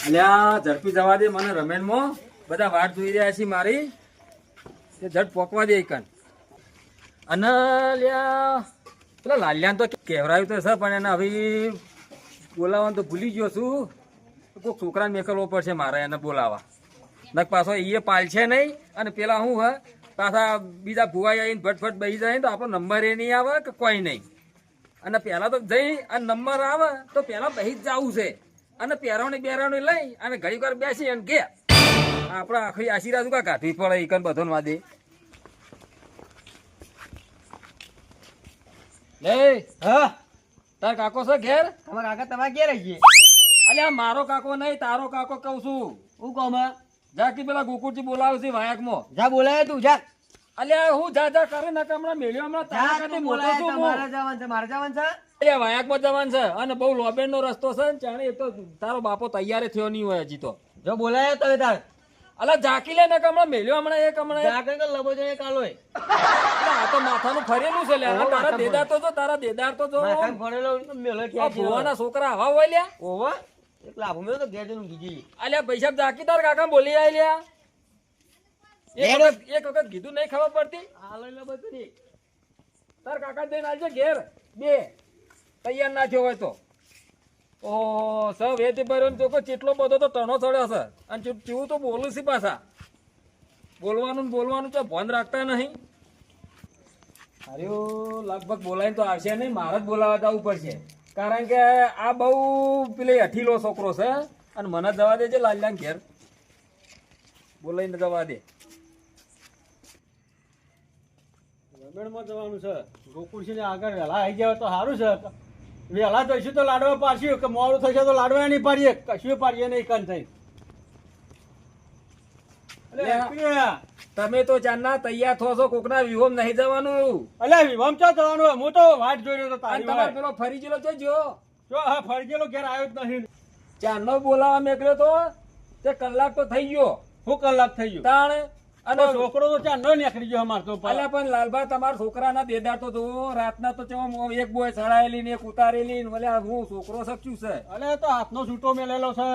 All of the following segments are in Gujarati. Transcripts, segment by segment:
અલ્યા ઝડપી જવા દે મને રમેનમાં બધા વાટ જોઈ રહ્યા છે મારી તે ઝડ પોકવા દે કન અને લ્યા પેલા લાલ્યાને તો કહેવરાયું તો છે પણ એને હવે બોલાવવાનું તો ભૂલી ગયો છું કોઈક છોકરાને મેકલવો પડશે મારે એને બોલાવવા નક પાછો એ પાલશે નહીં અને પેલા શું હે પાછા બીજા ભુવાઈ આવીને ફટફટ બેસી જાય તો આપણો નંબર એ નહીં આવે કે કોઈ નહીં અને પહેલાં તો જઈ અને નંબર આવે તો પહેલાં બેસી જ જવું છે અને પહેરવણી લઈ અને ઘડી વાર બેસી અને કે આપણે આખી આશીર્વાદ કા કાઢવી પડે ઈકન બધો વાદે લે હા તાર કાકો છે ઘેર તમારા કાકા તમારે ઘેર આવીએ અલ્યા મારો કાકો નહીં તારો કાકો કહું છું હું કહું જાકી પેલા ગોકુળજી બોલાવે છે વાયકમાં જા બોલાય તું જા અલ્યા હું જા કરે ને હમણાં મેળ્યો હમણાં તારા કાઢી મોટો છું મારે જવાનું છે મારે જવાનું છે અલ્યા વાયકમાં જવાનું છે અને બહુ લોબેન નો રસ્તો છે ને ચાણે એ તો તારો બાપો તૈયાર થયો નહીં હોય હજી તો જો બોલાય તો તાર અલા ઝાકી લે ને હમણાં મેલ્યો હમણાં જાકે તો લબો જઈને કાલોય આ તો માથાનું ફરેલું છે લ્યા તારા દેદાર તો જો માથામાં ફરેલો મેલો આ ભુવાના છોકરા આવા હોય લ્યા ઓવા એક લાભ મેં તો ઘેર જઈને કીધી અલ્યા પૈસા ઝાકી તાર કાકા બોલી આય લ્યા એક વખત કીધું નહીં ખબર પડતી હાલો એટલે બધું નહીં તાર કાકા દઈને આવજે ઘેર બે તૈયાર ના થયો હોય તો ઓ સર વેતી ભર્યો તો કેટલો બધો તો ટણો ચડ્યો છે અને ચેવું તો બોલું છે પાછા બોલવાનું તો ભાન રાખતા નહીં અરે લગભગ બોલાવીને તો આવશે નહીં મારે જ બોલાવા જવું પડશે કારણ કે આ બહુ પેલી અઠીલો છોકરો છે અને મને જવા દેજે લાલ્યાને ઘેર બોલાવીને જવા દે રમેણમાં જવાનું છે ગોકુળસિંહ આગળ વહેલા આવી જાય તો સારું છે વહેલા જઈશું તો લાડવા પાડશું કે મોડું થશે તો લાડવા નહીં પાડીએ કશું પાડીએ નહીં કન થઈ તમે તો ચાંદના તૈયાર થો છો કોકના વિહોમ નહીં જવાનું અલ્યા વિવામ ચા જવાનું હું તો વાટ જોઈ રહ્યો તો તારી તમારો પેલો ફરી ગયેલો છે જો હા ફરી ગયેલો ઘેર આવ્યો જ નહીં ચાંદનો બોલાવા મેકલ્યો તો તે કલાક તો થઈ ગયો શું કલાક થઈ ગયો તાણ અને છોકરો તો ચાંદ ન નીકળી ગયો અમાર તો અલ્યા પણ લાલભા તમારા છોકરાના દેદાર તો જો રાતના તો ચેવો એક બોય ચડાયેલી ને એક ઉતારેલી ને અલ્યા હું છોકરો સચ્યું છે અલ્યા તો હાથનો છૂટો મેલેલો છે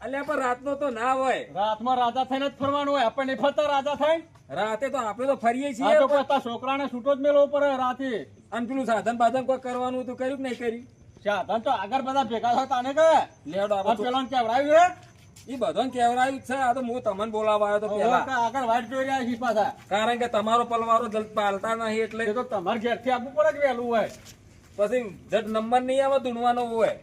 અલ્યા પણ રાતનો તો ના હોય રાતમાં રાજા થઈને જ ફરવાનું હોય આપણે નહીં ફરતા રાજા થાય રાતે તો આપણે તો ફરીએ આ છીએ તો પછી છોકરાને છૂટો જ મેળવો પડે રાતે અને પેલું સાધન બાધન કોઈ કરવાનું હતું કર્યું કે નહીં કર્યું સાધન તો આગળ બધા ભેગા થતા ને કે લેડો આપણે પેલા કેવડાવ્યું એ બધાને કહેવરાયું છે આ તો હું તમને બોલાવા આવ્યો તો પેલા આગળ વાટ જોઈ રહ્યા છીએ પાછા કારણ કે તમારો પલવારો જલ્દ પાલતા નહીં એટલે એ તો તમારે ઘેરથી આપવું પડે કે વહેલું હોય પછી જટ નંબર નહીં આવે ધૂણવાનો હોય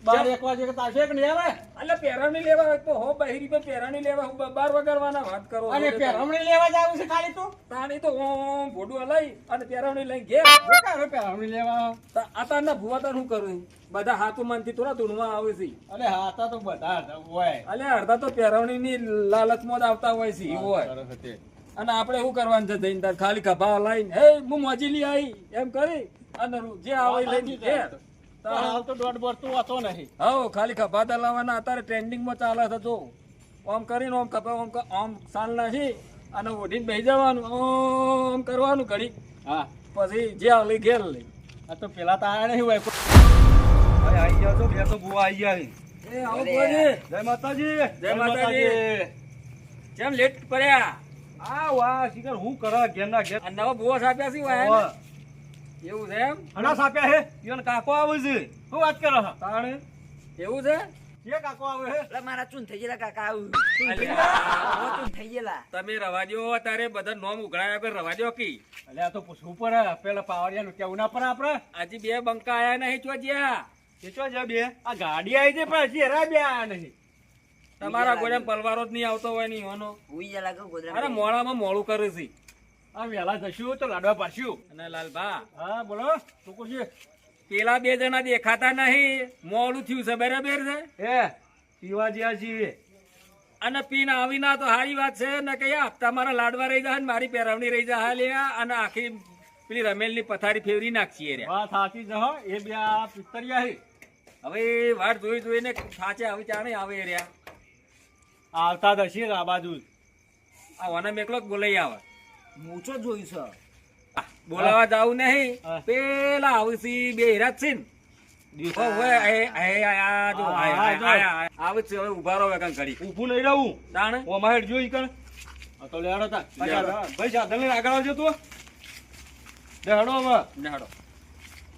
12-1 વાગે તાશે કે નહીં આવે એટલે પેરાવણી લેવા હોય તો હો બહેરી પર પેરાવણી લેવા 12 વગાડવાના વાત કરો અને પેરામણી લેવા જવું છે ખાલી તું તાણી તો ઓમ ભોડું લઈ અને પેરાવણી લઈ ઘેર પેરામણી લેવા આતારના ભુવા તાર શું કરું બધા હાથું માનથી થોડા ધૂણવા આવે છે અરે હાથા તો બધા હોય અલે અડધા તો પેરાવણી ની લાલચમાં જ આવતા હોય છે એવું હોય અને આપણે શું કરવાનું છે જઈને તાર ખાલી કભા લઈને હે હું મોજીલી આવી એમ કરી અને જે આવે લઈને ઘેર હાલ તો દોઢ બરતું વાતો નહીં હવ ખાલી કભા દલાવાના અત્યારે ટ્રેન્ડિંગમાં ચાલે છે જો આમ કરીને આમ કભા આમ સાલ નાખી અને ઓઢીને બેસી જવાનું આમ કરવાનું ઘડી હા પછી જે આવે ઘેર લઈ આ તો પેલા તો આયા નહીં હોય આવી જાવ છો બે તો બુવા આવી ગયા એ આવો ભુવાજી. જય માતાજી જય માતાજી. કેમ લેટ પડ્યા આ વાહ શિખર હું કરા ઘેર ના ઘેર આ નવા ભુવા સાપ્યા છે વાય ને? એવું છે એમ હણા સાપ્યા હે ઈવન કાકો આવે છે શું વાત કરો તાણે એવું છે કે કાકો આવે હે એટલે મારા ચૂન થઈ ગયેલા કાકા આવું અલ્યા, ચૂન થઈ ગયેલા તમે રવા દો તારે બધા નોમ ઉઘડાયા પર રવા દો કી એટલે આ તો પૂછવું પડે પેલા પાવડિયાનું કેવું ના પડે આપડે આજે બે બંકા આયા નહીં ચોજ્યા કેચો છે બે આ ગાડી આવી છે પણ હજી હેરા બે આયા નહીં તમારા ગોળે પલવારો જ નહીં આવતો હોય નહીં એનો હુઈ ગયેલા કહું અરે ગોદરા મોડામાં મોડું કરે છે આ વહેલા જશું તો લાડવા પાડશું અને લાલભા હા બોલો શું કહું પેલા બે જણા દેખાતા નહીં મોડું થયું છે બરાબર છે હે પીવા જ્યાં છીએ અને પીને આવી ના તો સારી વાત છે ને કે હપ્તા મારા લાડવા રહી જાય ને મારી પેરાવણી રહી જાય લ્યા અને આખી પેલી રમેલની પથારી ફેરવી નાખીએ રે વાત સાચી છે હો એ બે આ પિત્તરિયા હે હવે વાટ જોઈને સાચે હવે ચાણે આવે રહ્યા આવતા દશી આ બાજુ આ વને મેકલો જ બોલાઈ આવે મૂછો જોયું છે બોલાવા જાવું નહીં હા. પેલા આવસી બે હેરાત છે ને ઓય આ જો હા, આયા આવે છે હવે ઉભા રહો એકન ઘડી ઊભું નહીં રહું તાણે ઓ માહેર જોઈ કણ આ તો લેડો તા ભાઈ સાધન લઈને આગળ આવજો તું દે હડો હવે નાડો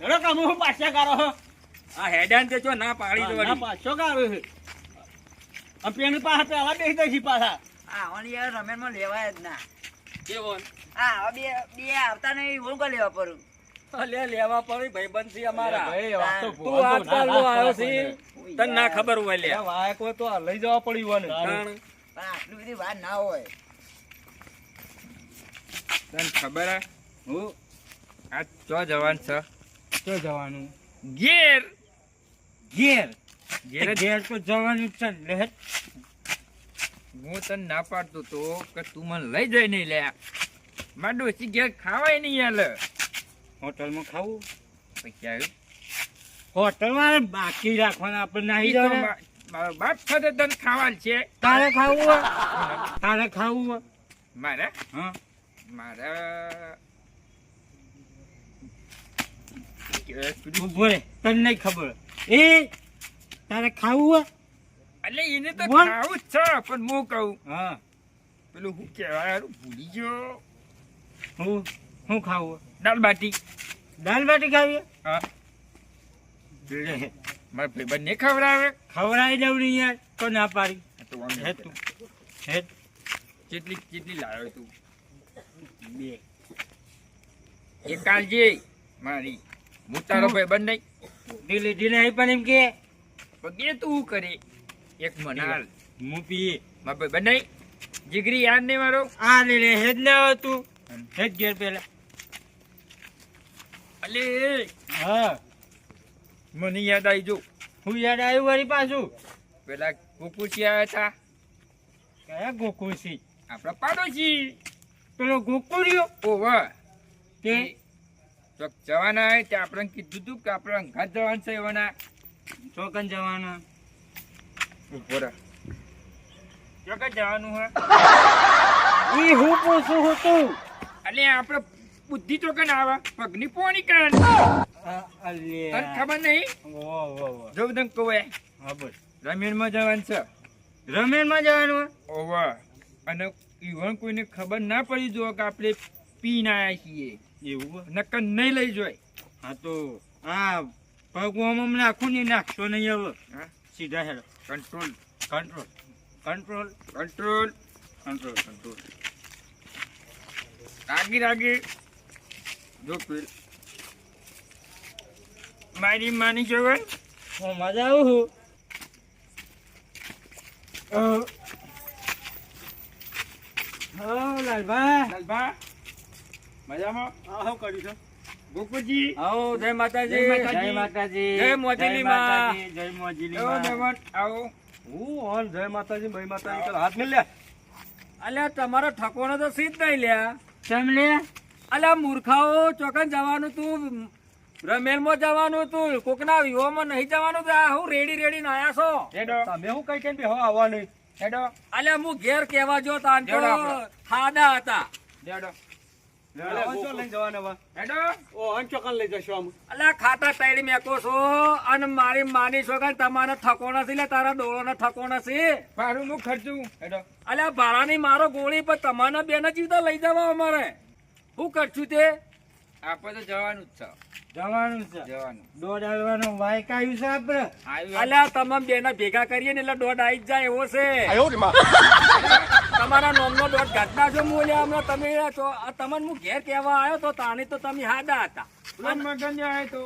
લેડો કામ હું પાછા કારો હો આ હેડાન તે જો ના પાડી દો ના વળી પાછો કારો છે આ પેણી પાસે પેલા બેસી દઈશી પાછા આ ઓલી યાર રમેશમાં લેવાય જ ના કેવો હા હવે બે આવતા નહીં હું કો લેવા પડું લે લેવા પડી ભાઈબંધ છે અમારા ભાઈ વાત તો તું આજકાલનો આવ્યો છે તને ના ખબર હોય લે વાયકો તો આ લઈ જવા પડ્યું ને તાણ પણ આટલી બધી વાત ના હોય તને ખબર હે હું આ ચો જવાન છે તો જવાનું ઘેર ઘેર ઘેર જ- ઘેર તો જવાનું છે લે હું તને ના પાડતો તો કે તું મને લઈ જઈ નહીં લે મારા ડોસી ઘેર ખાવાય નહીં હાલ હોટલમાં ખાવું પછી આવ્યું હોટલમાં બાકી રાખવાના આપણે ઈ નહીં તો જવાના મારો બાપ સાથે તને ખાવાનું છે તારે ખાવું હોય તારે ખાવું હોય મારે હા મારા ઉભો રે તને નહીં ખબર એ તારે ખાવું હોય એટલે એને તો બોલ. ખાવું જ છે પણ હું કહું હા પેલું હું કહેવાય હારું ભૂલી ગયો હું ખાવું હોય દાલ બાટી દાલ બાટી ખાવી હા લે મારા ભાઈબંધ ને ખવડાવે ખવડાવી દઉં ને યાર તો ના પાડી તો આમ હે તું હે કેટલી લાવ્યો તું બે એ કાલજી મારી હું તારો ભાઈબંધ નહીં લીધી નહીં પણ એમ કે પણ બે તું કરે એક મનાલ હું પીએ મારા ભાઈબંધ નહીં જીગરી યાદ નહીં મારો આ લે લે હેજ ના હતું હેજ ઘેર પેલા અલે હા મને યાદ આવી જો હું યાદ આવ્યું વળી પાછું પેલા કુકુસી આવ્યા હતા કયા ગોકુળસી આપણા પાડોશી પેલો ગોકુળિયો ઓવા તે ચોક જવાના હોય તે આપણે કીધું તું કે આપણે અંગાત જવાનું છે એવાના ચોકન જવાના ઉભો રહે ચોક જ જવાનું હોય ઈ હું પૂછું હતું એટલે આપણે બુદ્ધિ ચોકન આવે પગની પોણી કાન તને ખબર નહીં જો તને કહું હા બોલ રમેણમાં જવાનું છે રમેનમાં જવાનું ઓવા અને ઈવન કોઈને ખબર ના પડી જો કે આપણે પીને આવ્યા છીએ એવું નકર નહીં લઈ જોય હા તો આ ભગવાન નાખું ને નાખશો નહીં હવે હા? સીધા હેડો control control control control control control રાગી જો પેલ મારી માની જોવન હું મજા આવું હા લાલભાઈ લાલભા મજામાં હા હું કર્યું છે ગોકુજી આવો જય માતાજી જય માતાજી જય મોજીલી માં. જય મોજીલી એવો માં. મહેમાન આવો હું ઓન જય માતાજી ભાઈ માતાજી કર હાથ મેલ લે અલ્યા તમારો ઠકોનો તો સીધ નહીં લ્યા ચમ લે અલ્યા મૂર્ખાઓ ચોકન જવાનું તું રમેલમાં જવાનું તું કોકના વિવાહમાં નહીં જવાનું તો આ હું રેડી ને આયા છો હેડો તમે હું કઈ કઈ બેહો આવવા નહીં હેડો અલ્યા હું ઘેર કેવા જો તાન તો લેવડો આપણો. ખાડા હતા હેડો આવવા લઈને જવાના વા હેડો ઓ અન ચોકન લઈ જશો આમ અલ્યા ખાટા તૈડી મેકો છો અને મારી માની છો કે તમારે ઠકોણા છે લે તારા ડોળોના ઠકોણા છે ભાડું હું ખર્ચું હેડો અલ્યા ભાડાની મારો ગોળી પર તમારા બેના જીવતા લઈ જવા અમારે શું કરશું તે આપણે તો જવાનું જ છે જવાનું છે જવાનું દોડ આવવાનો વાયક આવ્યું છે આપડે આવ્યું અલ્યા તમામ બેના ભેગા કરીએ ને એટલે દોઢ આવી જ જાય એવો છે તમારા નોમનો દોઢ ઘટના છો મૂલ્યા હમણાં તમે તમને હું ઘેર કહેવા આવ્યો તો તાણી તો તમે હાડા હતા મગન આવે તો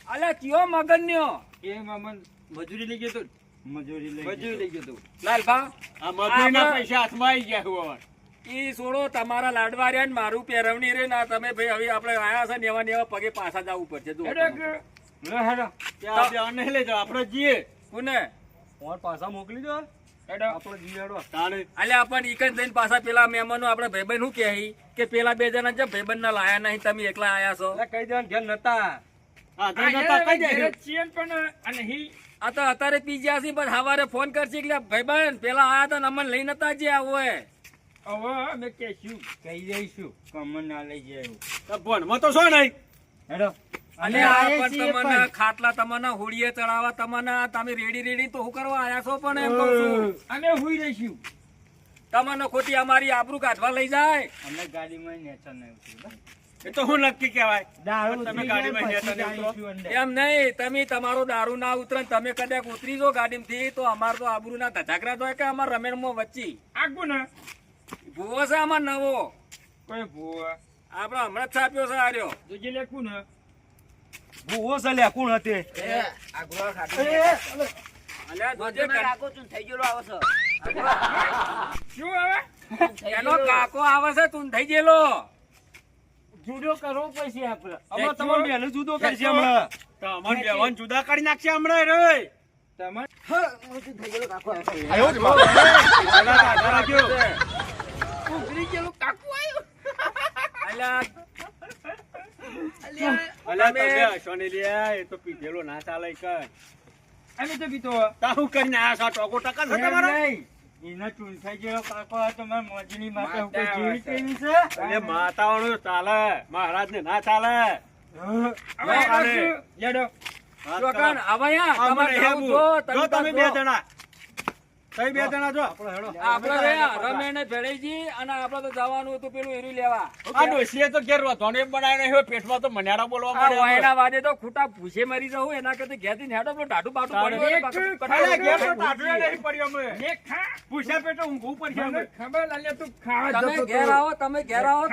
અલ્યા કયો મગન્યો એ મમન મજૂરી લઈ ગયો તો મજૂરી લઈ મજૂરી લઈ ગયો તો લાલભા આ મજૂરીના આપણે- પૈસા હાથમાં આવી ગયા હું ઈ છોડો તમારા લાડવા રહ્યા ને મારું પહેરવણી રે ના તમે ભાઈ હવે આપણે આયા છે ને એવા પગે પાછા જવું પડશે જો હેડો કે હેડો ત્યાં નહીં લઈ જાઓ આપણે જઈએ કોને ઓન પાછા મોકલી દો હેડો આપણો જીયાડો તાણે અલ્યા આપણને ઈકન જઈને પાછા પેલા મહેમાનો આપણે ભાઈબંધ શું કહે કે પેલા બે જણા જે ભાઈબંધ ના લાયા નહીં તમે એકલા આયા છો એટલે કઈ દેવાનું ધ્યાન નતા હા તો નતા કઈ જાય ચેન પણ અને હી આ તો અત્યારે પી ગયા છે પણ સવારે ફોન કરશે એટલે ભાઈબંધ પેલા આયા હતા ને અમને લઈ નતા જે હોય હવે અમે કહેશું કહી દઈશું કમન ના લઈ જાય એવું ભણમાં તો શું નહીં હેડો અને આ પણ તમને ખાટલા તમને હોળીએ ચડાવવા તમને તમે રેડી તો શું કરવા આયા છો પણ એમ કહું છું અમે હુઈ રહીશું. તમને ખોટી અમારી આબરૂ કાઢવા લઈ જાય અમે ગાડીમાં નેચર નહીં ઉતર્યું. એ તો હું નક્કી કહેવાય દારૂ તમે ઉતરી ગાડીમાં જાય નેચર નહીં પછી ઉતરો. જઈશું અંદર. એમ નહીં તમે તમારો દારૂ ના ઉતરે ને તમે કદાચ ઉતરી જો ગાડીમાંથી તો અમાર તો આબરૂ ના ધજાગરા થાય કે અમાર રમેણમાં વચ્ચે આગું ને ભૂવો છે અમાર નવો કોઈ ભૂવા આપડે હમણાં જ છાપ્યો છે આર્યો જોજે લેખું ને ભૂવો છે લ્યા, કોણ હતી? આ ગોળ ખાધું. અલ્યા જોજે બધું મેં રાખો છું, થઈ ગયેલો આવે છે. શું હવે થઈ એનો ગયેલો. કાકો આવે છે તું થઈ ગયેલો જુદો કરવો પછી આપણે. અમે તમારે બેને જુદો કરશે હમણાં. તો અમારે બેવાને જુદા કરી નાખશે હમણાં રે. તમારે થઈ ગયેલો કાકો આવે છે. પહેલા તો આધાર રાખ્યો. ઉઘરી ગયેલું કાકુ આવ્યું. અલ્યા અલ્યા તમે હશો ને લ્યા, એ તો પીધેલો ના ચાલે કઈ. અમે તો પીતો તારું કરીને આયા છો, ટોકો ટકા છે તમારો? એના ચૂંટાઈ ગયેલો કાકો આ તો મારી મોજણી માટે હું માતા કોઈ આવે જીવી છે. કેવી છે? એટલે માતાઓનું ચાલે, મહારાજ ને ના ચાલે. હવે કરશું. લેડો વાત ચોકન કરો. હવે યા આમ તમારે નહીં જવું હેબું. જો જો તમે બે જો. જણા તમે બે જણા જો. આપણે રહ્યા રમેણ ને ભેળીજી અને આપણે તો જવાનું હતું પેલું એરી લેવા આ ડોશીએ તો ઘેર રોધોને બનાવી નાખ્યો, પેટમાં તો મન્યાળા બોલવા આ માંડ્યા. વાયડા વાદે તો ખૂટા ભૂસે મરી જવું એના કરતા ઘેરથી ને હેડો પેલું ટાઢું બાટું પડ્યું હોય ને પાછું અરે ઘેર તો કટાડું. ટાઢુએ નહીં પડ્યો અમે. લે ખા પૂછ્યા પેટે ઊંઘવું પડશે મને અમે. ખબર લાલ્યા તું ખાવા તમે જતો ઘેર તો. આવો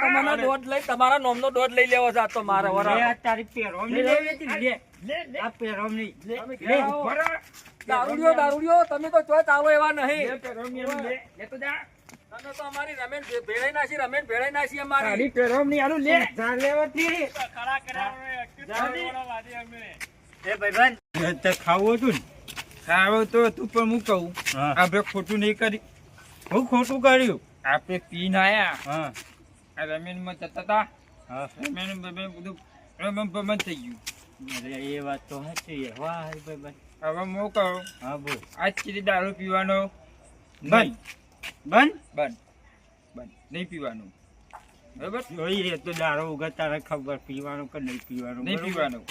તમને દોઢ લઈ તમારા નોમનો દોઢ લઈ લેવો છે આજ તો મારે લે વરાળ. આ તારી પહેરવણી લેવી હતી ને, લે. લે લે આ પહેરવણી. તમે ઘેર આવો. બરાબર. દારૂડિયો તમે તો ચોય ચાલો એવા લે નહીં પેરોમની આલું લે. લે તો જા. તમે તો અમારી રમેણ ભેળાઈ નાખી અમારી તારી પેરોમની આલું લે. જા લેવાથી. ખરા કર્યા અમે. જાણીવાળા વાદી અમે. એ ભાઈબંધ, તે ખાવું હતું ને? ખાવો તો તું પણ હું કહું હા. આપણે ખોટું નહીં કરી. હું ખોટું કર્યું? આપણે પીને આયા હા આ રમેનમાં જતા હતા. હા. રમેન બધું રમણ થઈ ગયું. અરે એ વાત તો સાચી. વાહ ભાઈબંધ. હવે હું કહું હા બોલ. આજથી દારૂ પીવાનો બંધ. બંધ? બંધ બંધ નહીં પીવાનું બરાબર જોઈએ તો દારૂ વગર તારે ખબર પીવાનું કે નહીં પીવાનું. નહીં બરોબર? પીવાનું